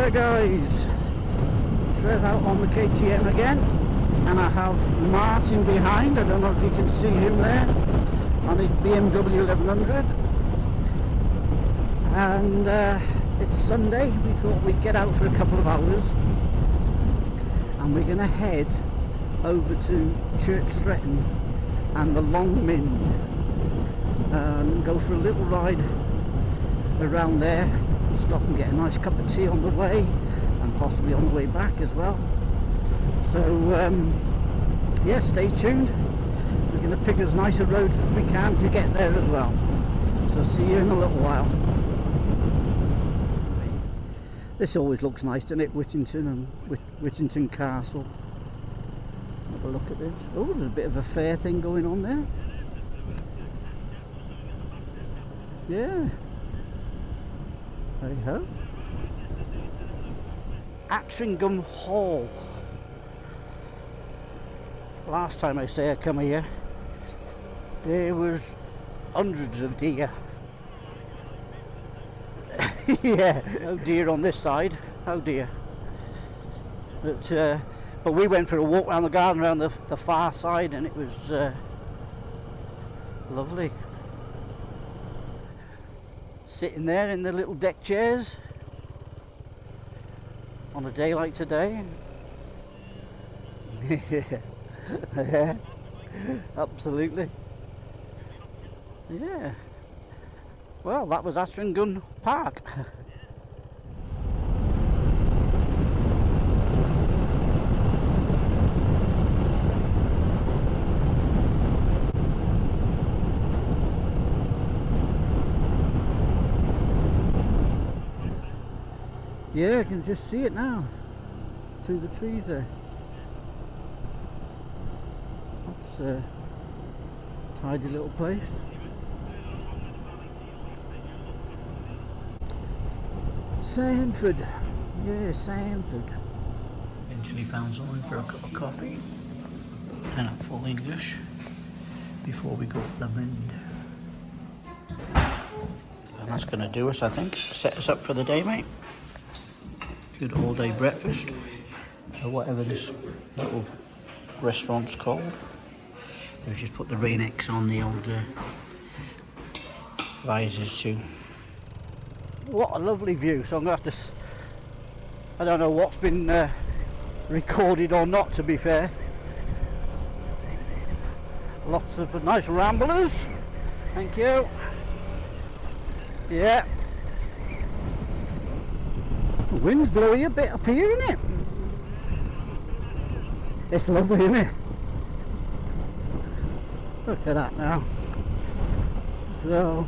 there guys, Trev out on the KTM again, and I have Martin behind. I don't know if you can see him there on his BMW 1100, and it's Sunday. We thought we'd get out for a couple of hours, and we're going to head over to Church Stretton and the Longmynd and go for a little ride around there, stop and get a nice cup of tea on the way and possibly on the way back as well. So yeah, stay tuned. We're going to pick as nice a roads as we can to get there as well. So see you in a little while. This always looks nice, doesn't it? Whittington and Whittington Castle. Let's have a look at this. Oh, there's a bit of a fair thing going on there. Yeah. There you go. Altrincham Hall. Last time I say I come here, there was hundreds of deer. Yeah, no deer on this side. Oh dear. But we went for a walk around the garden around the far side, and it was lovely. Sitting there in the little deck chairs on a day like today. Yeah, absolutely. Yeah. Well, that was Altrincham Park. Yeah, I can just see it now through the trees there. That's a tidy little place. Sanford, yeah, Sanford. Eventually found someone for a cup of coffee and at full English before we go up the Mynd. And that's going to do us, I think. Set us up for the day, mate. Good all day breakfast, or whatever this little restaurant's called. We've just put the Rain X on the old visors too. What a lovely view. So I'm going to have to, I don't know what's been recorded or not, to be fair. Lots of nice ramblers. Thank you. Yeah. The wind's blowing a bit up here, isn't it? It's lovely, isn't it? Look at that now. So,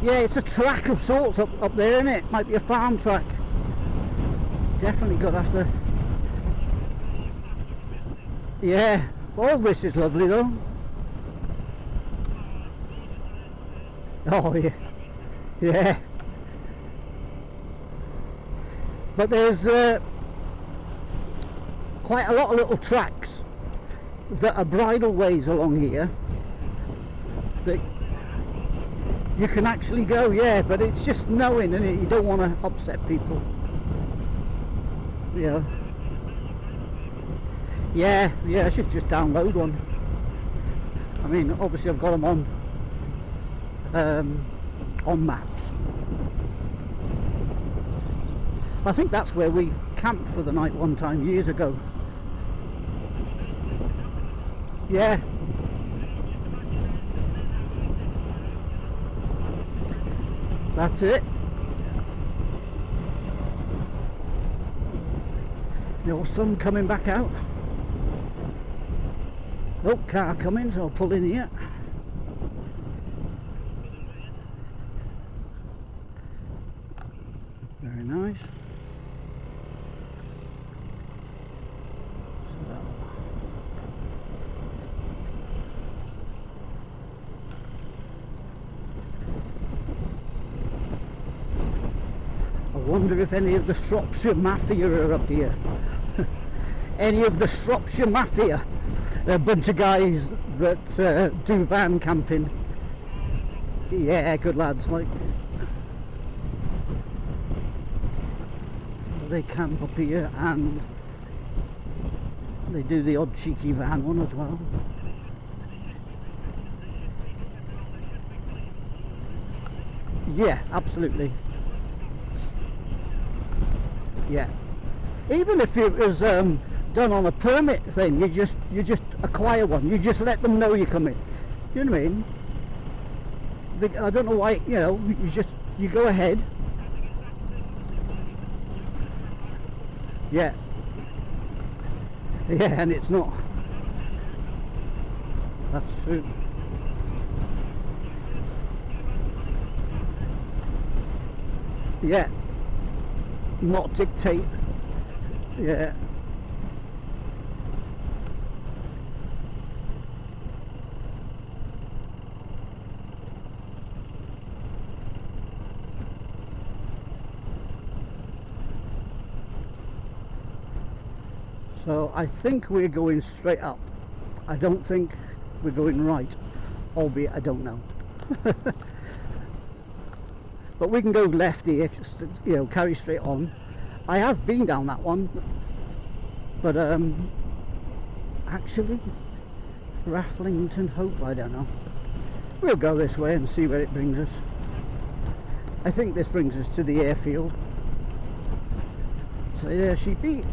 yeah, it's a track of sorts up there, isn't it? Might be a farm track. Definitely got after. Yeah, all this is lovely though. Oh yeah, yeah. But there's quite a lot of little tracks that are bridleways along here that you can actually go, yeah, but it's just knowing, and you don't want to upset people. Yeah. Yeah, I should just download one. I mean, obviously I've got them on maps. I think that's where we camped for the night one time years ago. Yeah. That's it. The sun coming back out. Oh, car coming, so I'll pull in here. Very nice. I wonder if any of the Shropshire Mafia are up here. Any of the Shropshire Mafia. They're a bunch of guys that do van camping. Yeah, good lads, like. they camp up here, and they do the odd cheeky van one as well. Yeah, absolutely. Yeah. Even if it was done on a permit thing, you just acquire one. You just let them know you're coming. You know what I mean? I don't know why. You know, you go ahead. Yeah. Yeah, and it's not. That's true. Yeah. Not dictate. Yeah. So I think we're going straight up. I don't think we're going right, albeit I don't know. But we can go left here, you know, carry straight on. I have been down that one, but actually, Rafflington Hope, I don't know. We'll go this way and see where it brings us. I think this brings us to the airfield. So there she be.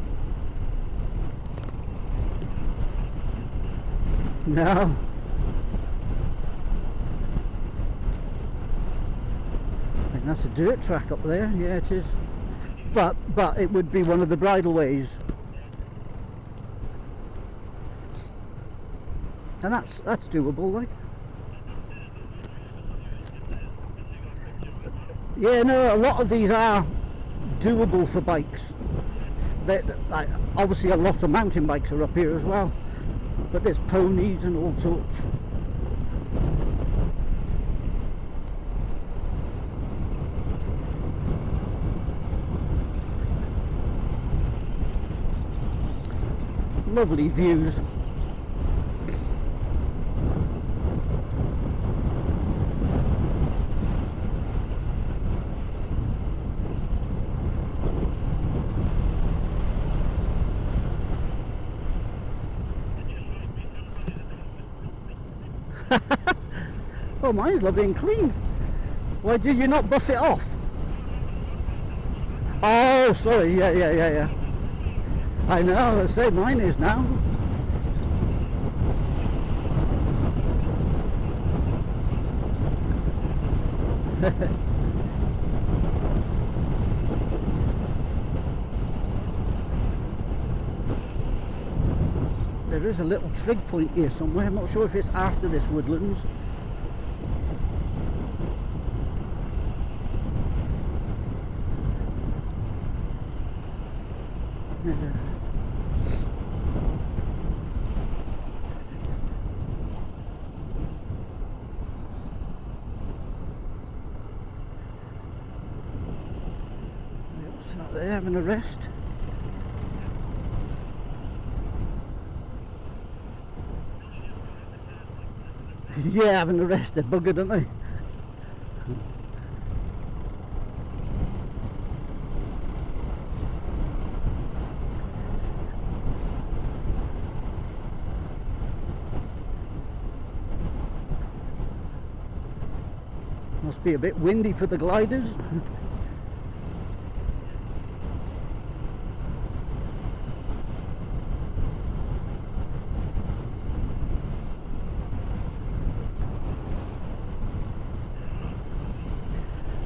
No. I think that's a dirt track up there. Yeah, it is. But it would be one of the bridleways. And that's doable, like. Yeah, no, a lot of these are doable for bikes. Like, obviously a lot of mountain bikes are up here as well. But there's ponies and all sorts. Lovely views. Oh, mine's lovely and clean. Why did you not buff it off? Oh, sorry. Yeah. I know, I say mine is now. There is a little trig point here somewhere. I'm not sure if it's after this woodlands. They're having a rest. Yeah, having a rest. They're buggered, aren't they? Must be a bit windy for the gliders.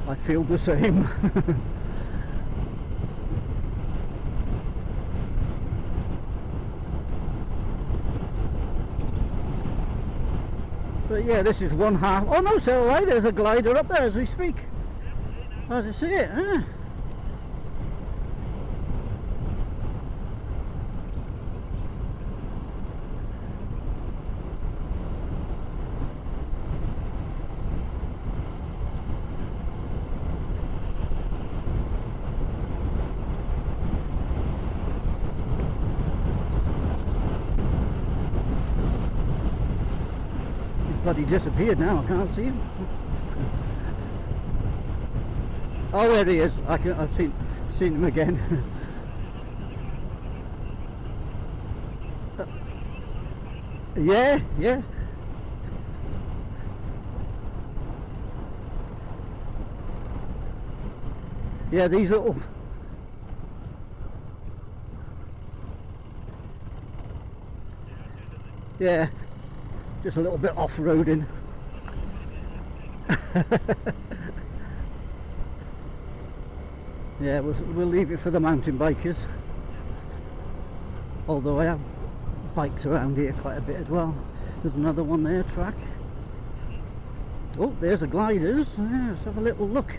I feel the same. But yeah, this is one half. Oh no, tell a lie, there's a glider up there as we speak. I can see it. Bloody disappeared now, I can't see him. Oh, there he is. I've seen him again. Yeah, yeah. Yeah, these little... Yeah, just a little bit off-roading. Yeah, we'll leave it for the mountain bikers. Although I have bikes around here quite a bit as well. There's another one there, track. Oh, there's the gliders. Yeah, let's have a little look.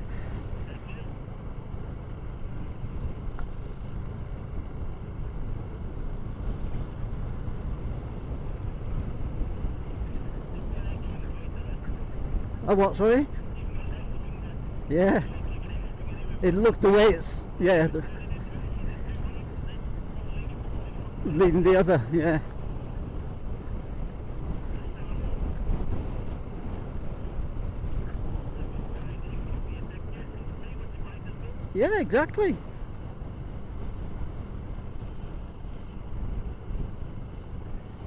Oh, what, sorry? Yeah. It looked the way it's... Yeah. Leading the other, yeah. Yeah, exactly.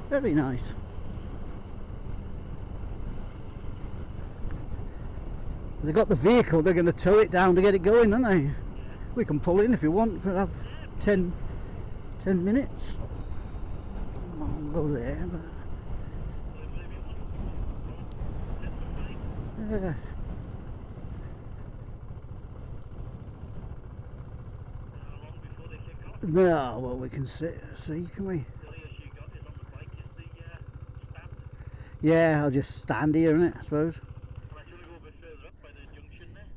Very nice. They've got the vehicle, they're going to tow it down to get it going, aren't they? We can pull in if you want, we'll have 10 minutes. I'll go there. But... yeah. No, well, we can see, can we? Yeah, I'll just stand here, innit, I suppose.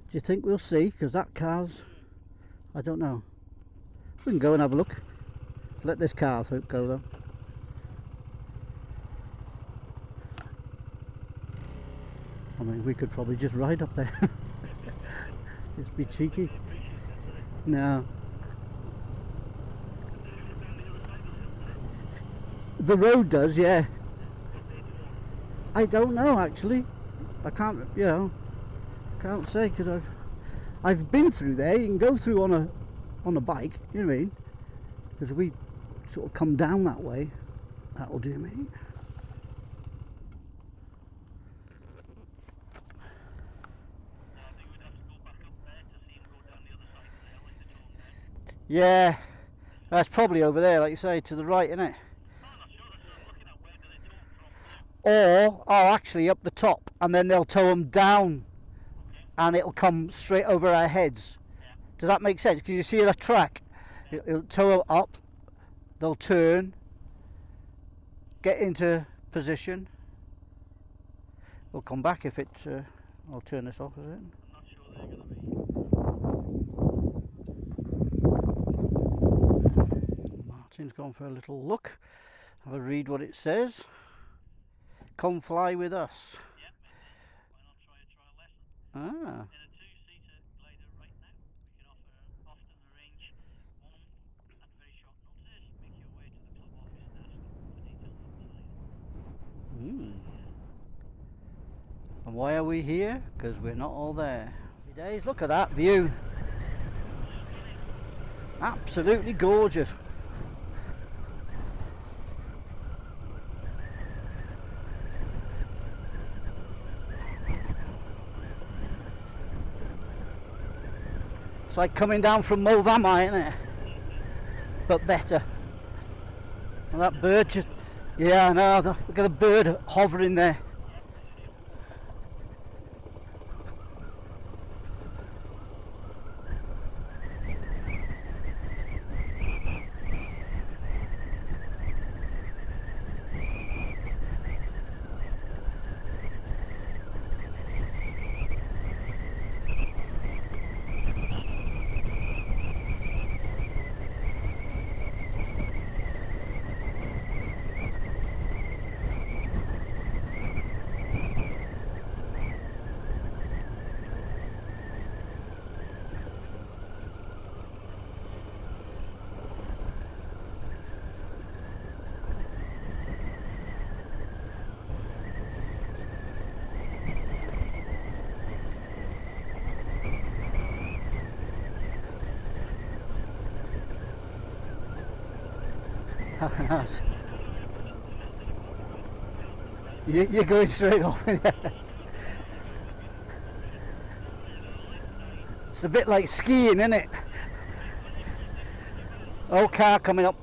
Do you think we'll see? Because that car's... I don't know. We can go and have a look. Let this car go though. I mean, we could probably just ride up there. Just be cheeky. No. The road does, yeah. I don't know actually. I can't, you know, can't say because I've been through there. You can go through on a bike, you know what I mean? Because we sort of come down that way. That'll do me. Yeah, that's probably over there, like you say, to the right, isn't it? Or, oh, actually up the top, and then they'll tow them down, and it'll come straight over our heads. Does that make sense? Because you see the track, it'll tow them up, they'll turn, get into position. We'll come back if it. I'll turn this off, is it? Martin's gone for a little look. Have a read what it says. Come fly with us. Yep, why not try a trial lesson? Ah. In a two-seater glider right now, we can often arrange one at very short notice. Make your way to the club office desk for details outside. And why are we here? Because we're not all there. Happy days. Look at that view. Absolutely gorgeous. It's like coming down from Mulvamai, isn't it? But better. And that bird just... yeah, I know. Look at the bird hovering there. You're going straight off. It's a bit like skiing, isn't it? Oh, car coming up.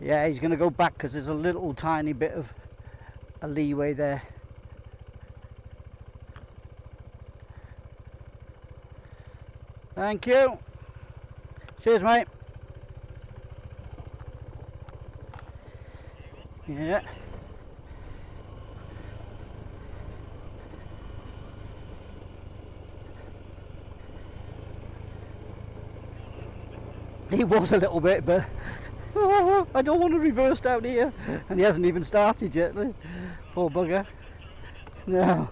Yeah, he's going to go back because there's a little tiny bit of a leeway there. Thank you. Cheers, mate. Yeah. He was a little bit, but oh, I don't want to reverse down here. And he hasn't even started yet. Poor bugger. No.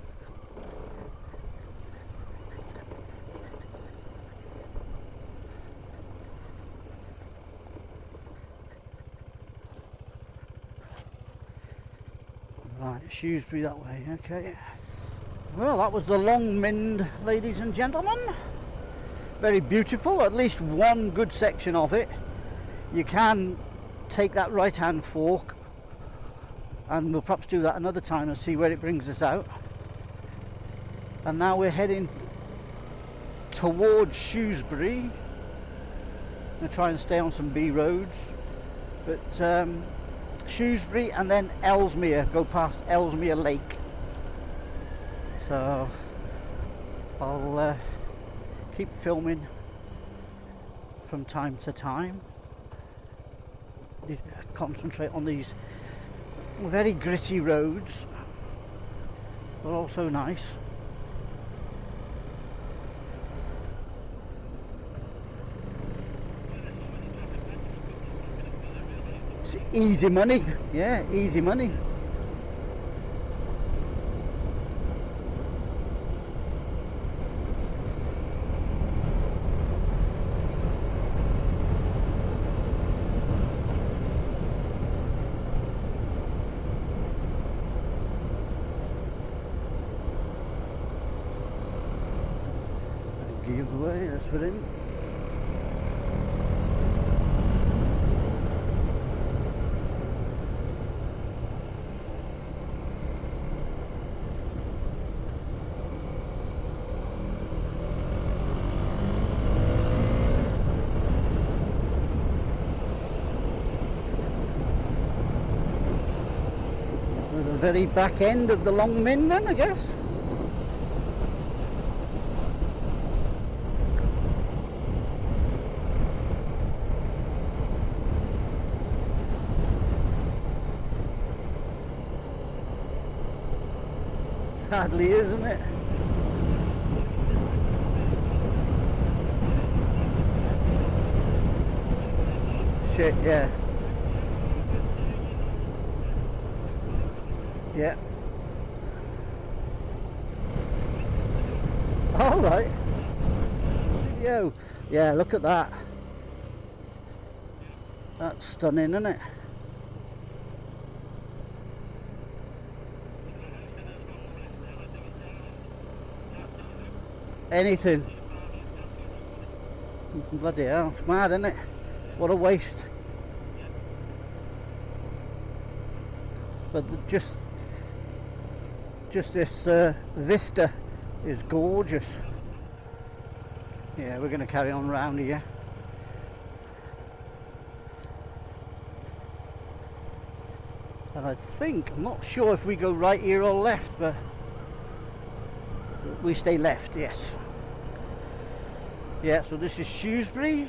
Right, Shrewsbury that way, okay. Well, that was the Longmynd, ladies and gentlemen. Very beautiful, at least one good section of it. You can take that right hand fork, and we'll perhaps do that another time and see where it brings us out. And now we're heading towards Shrewsbury. I'm going to try and stay on some B roads, but Shrewsbury and then Ellesmere, go past Ellesmere Lake. So I'll keep filming from time to time. Concentrate on these very gritty roads, but also nice. It's easy money, yeah, easy money. Giveaway, that's for him. We're the very back end of the Longmynd then, I guess. Hardly is, isn't it? Shit, yeah. Yeah. All right. Video. Yeah, look at that. That's stunning, isn't it? Anything. Bloody hell, it's mad, isn't it? What a waste. But just this vista is gorgeous. Yeah, we're going to carry on round here. And I think, I'm not sure if we go right here or left, but we stay left, yes. Yeah, so this is Shrewsbury,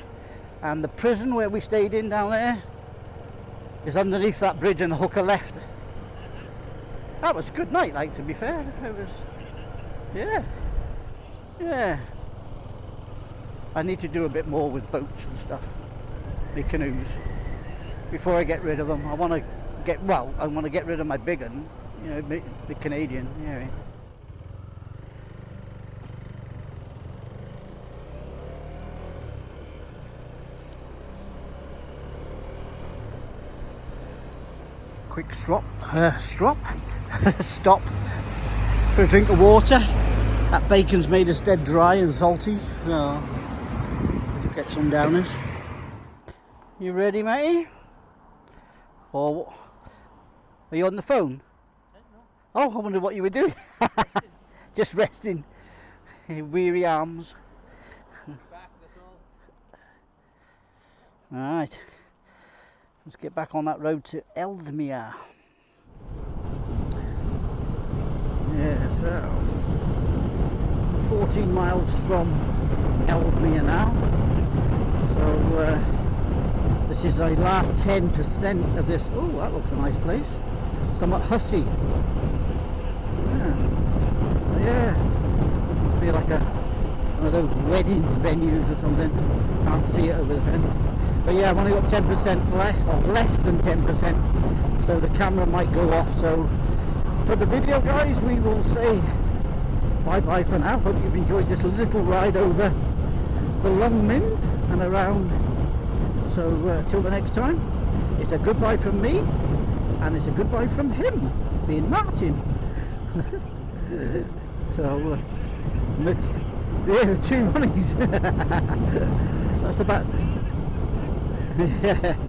and the prison where we stayed in down there is underneath that bridge and a hooker left. That was a good night, like, to be fair. It was, yeah. I need to do a bit more with boats and stuff, the canoes, before I get rid of them. I want to get rid of my big one, you know, the Canadian, yeah. Quick stop for a drink of water. That bacon's made us dead dry and salty. So let's get some downers. You ready, matey? Or Are you on the phone? No. Oh, I wonder what you were doing. Just resting. Weary arms. Back, that's all. Alright. Let's get back on that road to Ellesmere. Yeah, so 14 miles from Ellesmere now. So this is the last 10% of this. Oh, that looks a nice place. Somewhat hussy. Yeah. Must be like one of those wedding venues or something. Can't see it over the fence. But yeah, I've only got 10% less, or less than 10%. So the camera might go off. So for the video, guys, we will say bye-bye for now. Hope you've enjoyed this little ride over the Longmynd and around. So till the next time, it's a goodbye from me, and it's a goodbye from him, being Martin. So yeah, the two monies. That's about. Yeah.